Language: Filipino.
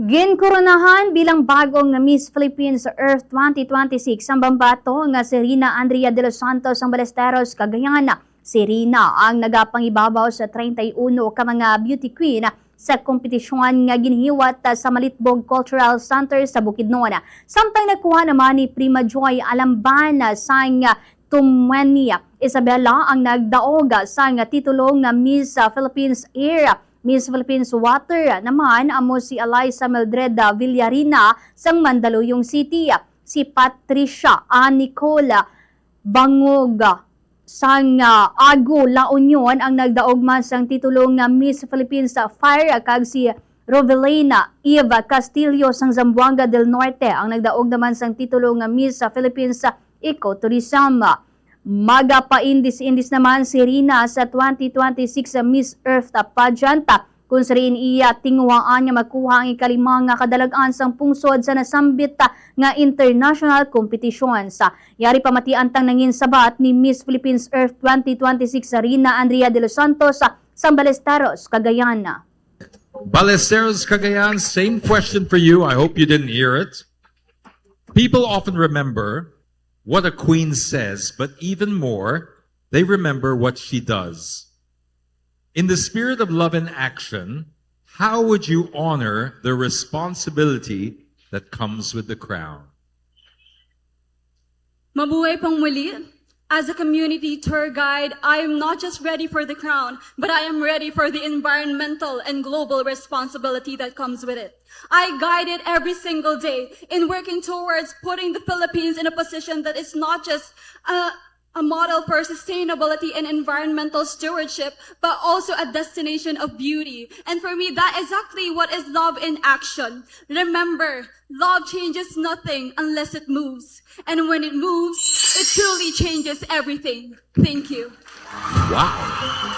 Ginkoronahan bilang bagong Miss Philippines Earth 2026 ang bambato nga si Rina Andrea de los Santos ang Ballesteros, Cagayan. Si Rina ang nagapangibabaw sa 31 ka mga beauty queen sa kompetisyon nga ginhiwat sa Malitbog Cultural Center sa Bukidnon. Samtang nakuha naman ni Prima Joy Alamban sang Tumwania Isabela ang nagdaog sa titulo nga Miss Philippines Air. Miss Philippines Water naman amo si Eliza Meldreda Villarina sang Mandaluyong City. Si Patricia Nicola Bangoga sang Agu La Union ang nagdaog man sang titulo nga Miss Philippines Fire, kag si Rovelena Eva Castillo sang Zamboanga del Norte ang nagdaog naman sang titulo nga Miss Philippines Ecotourism. Magapaindis-indis naman si Rina sa 2026 Miss Earth pageant kung sa rin iya tinguhaan nga magkuha ang ikalimang kadalagaan sang pungsod sa nasambit nga international competitions. Yari pamatian tang nangin sabat ni Miss Philippines Earth 2026 Rina Andrea de los Santos sa Ballesteros, Cagayan. Ballesteros, Cagayan, same question for you. I hope you didn't hear it. People often remember what a queen says, but even more, they remember what she does. In the spirit of love and action, how would you honor the responsibility that comes with the crown? Mabuhay pang muli. As a community tour guide, I am not just ready for the crown, but I am ready for the environmental and global responsibility that comes with it. I guide it every single day in working towards putting the Philippines in a position that is not just a model for sustainability and environmental stewardship, but also a destination of beauty. And for me, that is exactly what is love in action. Remember, love changes nothing unless it moves. And when it moves, it truly changes everything. Thank you. Wow.